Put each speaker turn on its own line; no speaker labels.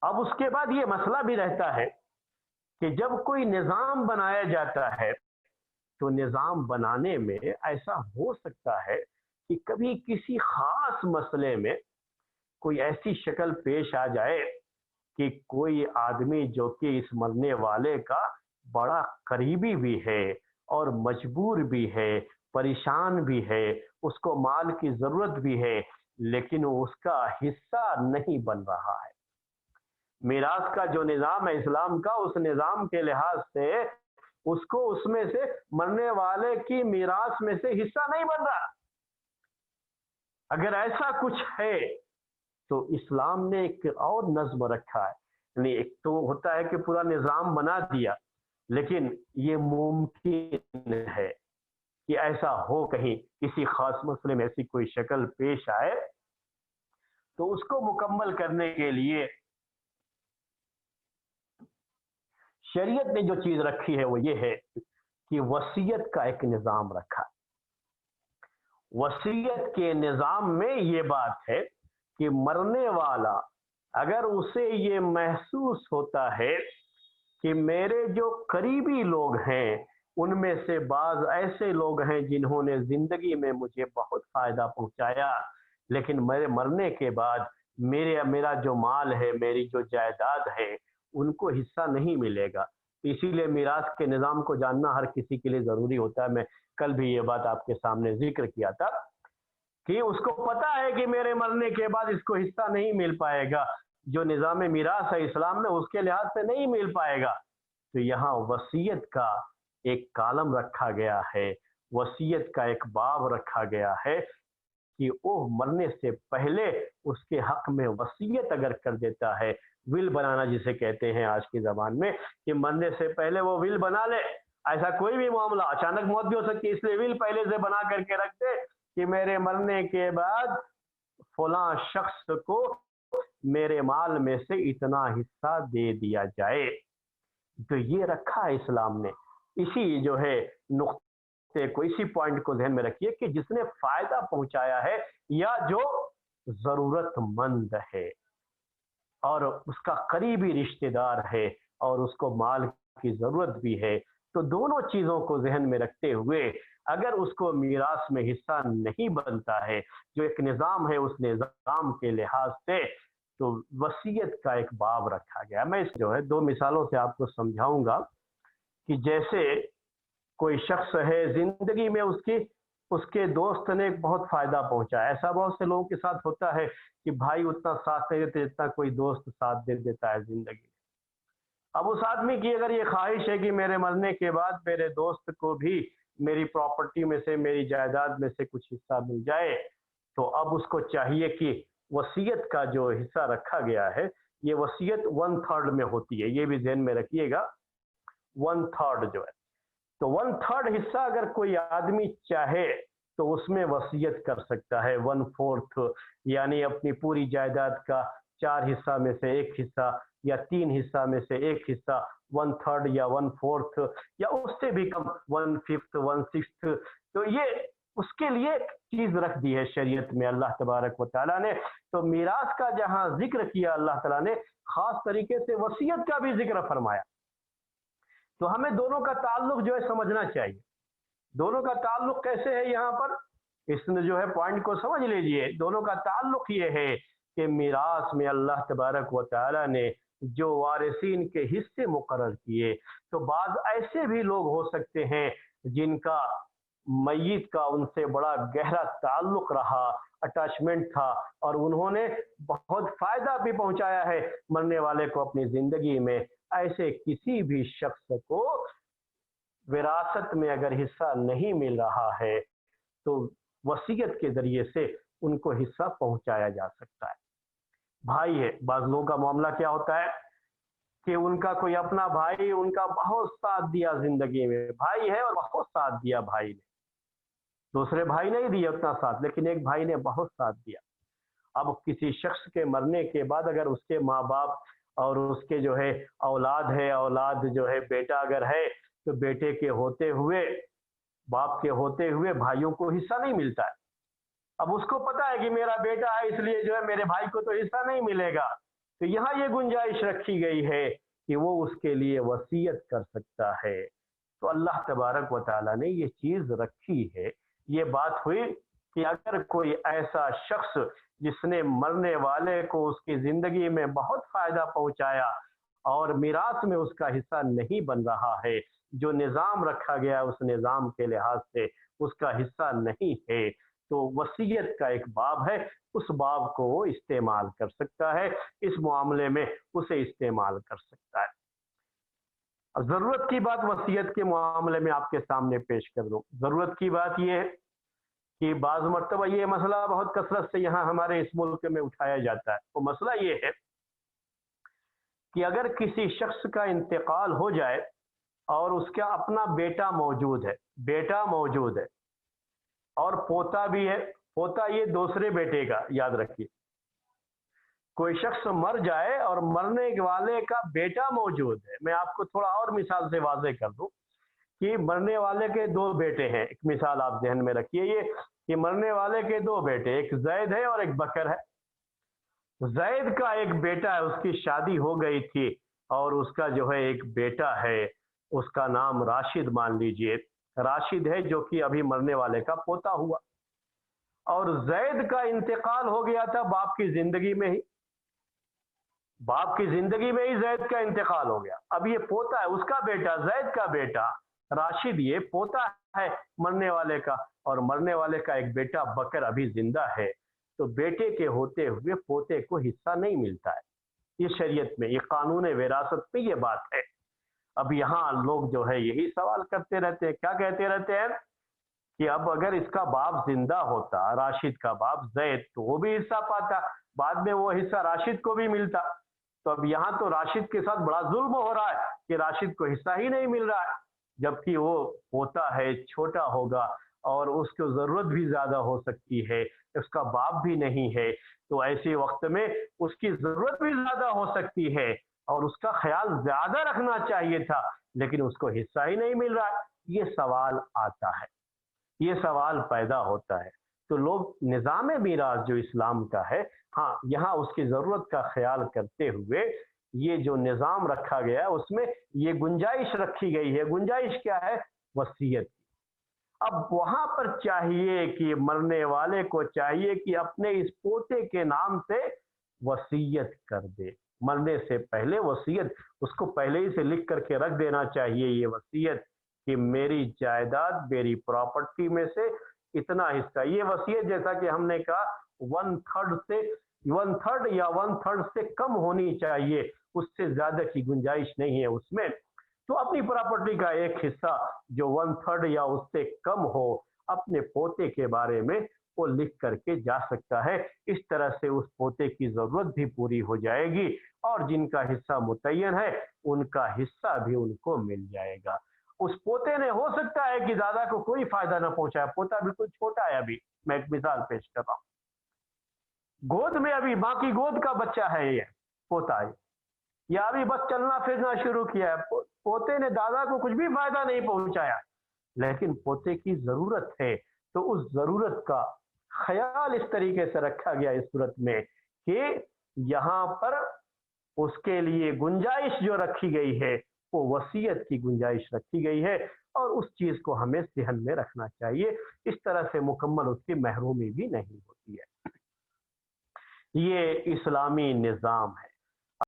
اب اس کے بعد یہ مسئلہ بھی رہتا ہے کہ جب کوئی نظام بنایا جاتا ہے تو نظام بنانے میں ایسا ہو سکتا ہے کہ کبھی کسی خاص مسئلے میں کوئی ایسی شکل پیش آ جائے کہ کوئی آدمی جو کہ اس مرنے والے کا بڑا قریبی بھی ہے اور مجبور بھی ہے، پریشان بھی ہے، اس کو مال کی ضرورت بھی ہے، لیکن وہ اس کا حصہ نہیں بن رہا ہے۔ میراث کا جو نظام ہے اسلام کا، اس نظام کے لحاظ سے اس کو اس میں سے مرنے والے کی میراث میں سے حصہ نہیں بن رہا۔ اگر ایسا کچھ ہے تو اسلام نے ایک اور نظم رکھا ہے، یعنی ایک تو ہوتا ہے کہ پورا نظام بنا دیا، لیکن یہ ممکن ہے کہ ایسا ہو کہیں کسی خاص مسئلے میں ایسی کوئی شکل پیش آئے تو اس کو مکمل کرنے کے لیے شریعت نے جو چیز رکھی ہے وہ یہ ہے کہ وصیت کا ایک نظام رکھا۔ وصیت کے نظام میں یہ بات ہے کہ مرنے والا اگر اسے یہ محسوس ہوتا ہے کہ میرے جو قریبی لوگ ہیں ان میں سے بعض ایسے لوگ ہیں جنہوں نے زندگی میں مجھے بہت فائدہ پہنچایا، لیکن میرے مرنے کے بعد میرا جو مال ہے، میری جو جائیداد ہے، ان کو حصہ نہیں ملے گا۔ اسی لیے میراث کے نظام کو جاننا ہر کسی کے لیے ضروری ہوتا ہے۔ میں کل بھی یہ بات آپ کے سامنے ذکر کیا تھا کہ اس کو پتا ہے کہ میرے مرنے کے بعد اس کو حصہ نہیں مل پائے گا، جو نظام میراث ہے اسلام میں اس کے لحاظ سے نہیں مل پائے گا۔ تو یہاں وصیت کا ایک کالم رکھا گیا ہے، وصیت کا ایک باب رکھا گیا ہے کہ وہ مرنے سے پہلے اس کے حق میں وصیت اگر کر دیتا ہے، ول بنانا جسے کہتے ہیں آج کی زبان میں، کہ مرنے سے پہلے وہ ول بنا لے۔ ایسا کوئی بھی معاملہ، اچانک موت بھی ہو سکتی ہے، اس لیے ول پہلے سے بنا کر کے رکھ دے کہ میرے مرنے کے بعد فلاں شخص کو میرے مال میں سے اتنا حصہ دے دیا جائے۔ تو یہ رکھا ہے اسلام نے۔ اسی جو ہے نقطے کو، اسی پوائنٹ کو ذہن میں رکھیے کہ جس نے فائدہ پہنچایا ہے یا جو ضرورت مند ہے اور اس کا قریبی رشتہ دار ہے اور اس کو مال کی ضرورت بھی ہے، تو دونوں چیزوں کو ذہن میں رکھتے ہوئے اگر اس کو میراث میں حصہ نہیں بنتا ہے، جو ایک نظام ہے اس نظام کے لحاظ سے، تو وصیت کا ایک باب رکھا گیا۔ میں اس جو ہے دو مثالوں سے آپ کو سمجھاؤں گا کہ جیسے کوئی شخص ہے زندگی میں اس کے دوست نے بہت فائدہ پہنچا۔ ایسا بہت سے لوگوں کے ساتھ ہوتا ہے کہ بھائی اتنا ساتھ نہیں دیتے جتنا کوئی دوست ساتھ دے دیتا ہے زندگی میں۔ اب اس آدمی کی اگر یہ خواہش ہے کہ میرے مرنے کے بعد میرے دوست کو بھی میری پراپرٹی میں سے، میری جائیداد میں سے کچھ حصہ مل جائے، تو اب اس کو چاہیے کہ وصیت کا جو حصہ رکھا گیا ہے، یہ وصیت 1/3 میں ہوتی ہے، یہ بھی ذہن میں رکھیے گا۔ 1/3 جو ہے، تو 1/3 حصہ اگر کوئی آدمی چاہے تو اس میں وصیت کر سکتا ہے 1/4، یعنی اپنی پوری جائیداد کا 4 حصہ میں سے 1 حصہ یا 3 حصہ میں سے 1 حصہ، 1/3 یا 1/4 یا اس سے بھی کم، 1/5 1/6۔ تو یہ اس کے لیے ایک چیز رکھ دی ہے شریعت میں اللہ تبارک و تعالیٰ نے۔ تو میراث کا جہاں ذکر کیا اللہ تعالیٰ نے، خاص طریقے سے وصیت کا بھی ذکر فرمایا۔ تو ہمیں دونوں کا تعلق جو ہے سمجھنا چاہیے۔ دونوں کا تعلق کیسے ہے؟ یہاں پر اس نے جو ہے پوائنٹ کو سمجھ لیجئے۔ دونوں کا تعلق یہ ہے کہ میراث میں اللہ تبارک و تعالیٰ نے جو وارثین کے حصے مقرر کیے، تو بعض ایسے بھی لوگ ہو سکتے ہیں جن کا میت کا ان سے بڑا گہرا تعلق رہا، اٹیچمنٹ تھا، اور انہوں نے بہت فائدہ بھی پہنچایا ہے مرنے والے کو اپنی زندگی میں۔ ایسے کسی بھی شخص کو وراثت میں اگر حصہ نہیں مل رہا ہے تو وصیت کے ذریعے سے ان کو حصہ پہنچایا جا سکتا ہے۔ بھائی ہے، بعض لوگوں کا معاملہ کیا ہوتا ہے کہ ان کا کوئی اپنا بھائی ان کا بہت ساتھ دیا زندگی میں، بھائی ہے اور بہت ساتھ دیا بھائی نے، دوسرے بھائی نہیں دیا اتنا ساتھ، لیکن ایک بھائی نے بہت ساتھ دیا۔ اب کسی شخص کے مرنے کے بعد اگر اس کے ماں باپ اور اس کے جو ہے اولاد ہے، اولاد جو ہے بیٹا اگر ہے، تو بیٹے کے ہوتے ہوئے، باپ کے ہوتے ہوئے بھائیوں کو حصہ نہیں ملتا ہے۔ اب اس کو پتا ہے کہ میرا بیٹا ہے، اس لیے جو ہے میرے بھائی کو تو حصہ نہیں ملے گا، تو یہاں یہ گنجائش رکھی گئی ہے کہ وہ اس کے لیے وصیت کر سکتا ہے۔ تو اللہ تبارک و تعالیٰ نے یہ چیز رکھی ہے۔ یہ بات ہوئی کہ اگر کوئی ایسا شخص جس نے مرنے والے کو اس کی زندگی میں بہت فائدہ پہنچایا اور میراث میں اس کا حصہ نہیں بن رہا ہے، جو نظام رکھا گیا اس نظام کے لحاظ سے اس کا حصہ نہیں ہے، تو وصیت کا ایک باب ہے، اس باب کو وہ استعمال کر سکتا ہے، اس معاملے میں اسے استعمال کر سکتا ہے۔ ضرورت کی بات وصیت کے معاملے میں آپ کے سامنے پیش کر دوں۔ ضرورت کی بات یہ ہے کہ بعض مرتبہ یہ مسئلہ بہت کثرت سے یہاں ہمارے اس ملک میں اٹھایا جاتا ہے۔ وہ مسئلہ یہ ہے کہ اگر کسی شخص کا انتقال ہو جائے اور اس کا اپنا بیٹا موجود ہے اور پوتا بھی ہے، پوتا یہ دوسرے بیٹے کا، یاد رکھیے، کوئی شخص مر جائے اور مرنے والے کا بیٹا موجود ہے۔ میں آپ کو تھوڑا اور مثال سے واضح کر دوں کہ مرنے والے کے دو بیٹے ہیں۔ ایک مثال آپ ذہن میں رکھیے یہ کہ مرنے والے کے دو بیٹے، ایک زید ہے اور ایک بکر ہے۔ زید کا ایک بیٹا ہے، اس کی شادی ہو گئی تھی اور اس کا جو ہے ایک بیٹا ہے، اس کا نام راشد مان لیجئے، راشد ہے، جو کہ ابھی مرنے والے کا پوتا ہوا، اور زید کا انتقال ہو گیا تھا باپ کی زندگی میں ہی، زید کا انتقال ہو گیا۔ اب یہ پوتا ہے، اس کا بیٹا، زید کا بیٹا راشد، یہ پوتا ہے مرنے والے کا، اور مرنے والے کا ایک بیٹا بکر ابھی زندہ ہے، تو بیٹے کے ہوتے ہوئے پوتے کو حصہ نہیں ملتا ہے۔ یہ شریعت میں، یہ قانون وراثت میں یہ بات ہے۔ اب یہاں لوگ جو ہے یہی سوال کرتے رہتے ہیں، کیا کہتے رہتے ہیں کہ اب اگر اس کا باپ زندہ ہوتا، راشد کا باپ زید، تو وہ بھی حصہ پاتا، بعد میں وہ حصہ راشد کو بھی ملتا۔ تو اب یہاں تو راشد کے ساتھ بڑا ظلم ہو رہا ہے کہ راشد کو حصہ ہی نہیں مل رہا ہے، جبکہ وہ پوتا ہے، چھوٹا ہوگا اور اس کو ضرورت بھی زیادہ ہو سکتی ہے، اس کا باپ بھی نہیں ہے، تو ایسے وقت میں اس کی ضرورت بھی زیادہ ہو سکتی ہے اور اس کا خیال زیادہ رکھنا چاہیے تھا، لیکن اس کو حصہ ہی نہیں مل رہا ہے۔ یہ سوال آتا ہے، یہ سوال پیدا ہوتا ہے۔ تو لوگ نظام میراث جو اسلام کا ہے، ہاں یہاں اس کی ضرورت کا خیال کرتے ہوئے یہ جو نظام رکھا گیا اس میں یہ گنجائش رکھی گئی ہے۔ گنجائش کیا ہے؟ وصیت۔ اب وہاں پر چاہیے کہ مرنے والے کو چاہیے کہ اپنے اس پوتے کے نام سے وصیت کر دے، مرنے سے پہلے وصیت، اس کو پہلے ہی سے لکھ کر کے رکھ دینا چاہیے یہ وصیت کہ میری جائیداد، میری پراپرٹی میں سے اتنا حصہ۔ یہ وصیت جیسا کہ ہم نے کہا 1/3 یا 1/3 سے کم ہونی چاہیے، اس سے زیادہ کی گنجائش نہیں ہے اس میں۔ تو اپنی پراپرٹی کا ایک حصہ جو 1/3 یا اس سے کم ہو اپنے پوتے کے بارے میں وہ لکھ کر کے جا سکتا ہے۔ اس طرح سے اس پوتے کی ضرورت بھی پوری ہو جائے گی اور جن کا حصہ متعین ہے ان کا حصہ بھی ان کو مل جائے گا۔ اس پوتے نے ہو سکتا ہے کہ دادا کو کوئی فائدہ نہ پہنچایا، پوتا بالکل چھوٹا ہے، ابھی میں ایک مثال پیش کر رہا ہوں، گود میں ابھی ماں کی گود کا بچہ ہے، یہ پوتا ہے، یا ابھی بس چلنا پھرنا شروع کیا ہے، پوتے نے دادا کو کچھ بھی فائدہ نہیں پہنچایا، لیکن پوتے کی ضرورت ہے، تو اس ضرورت کا خیال اس طریقے سے رکھا گیا اس صورت میں کہ یہاں پر اس کے لیے گنجائش جو رکھی گئی ہے وہ وصیت کی گنجائش رکھی گئی ہے، اور اس چیز کو ہمیں ذہن میں رکھنا چاہیے۔ اس طرح سے مکمل اس کی محرومی بھی نہیں ہوتی ہے۔ یہ اسلامی نظام ہے۔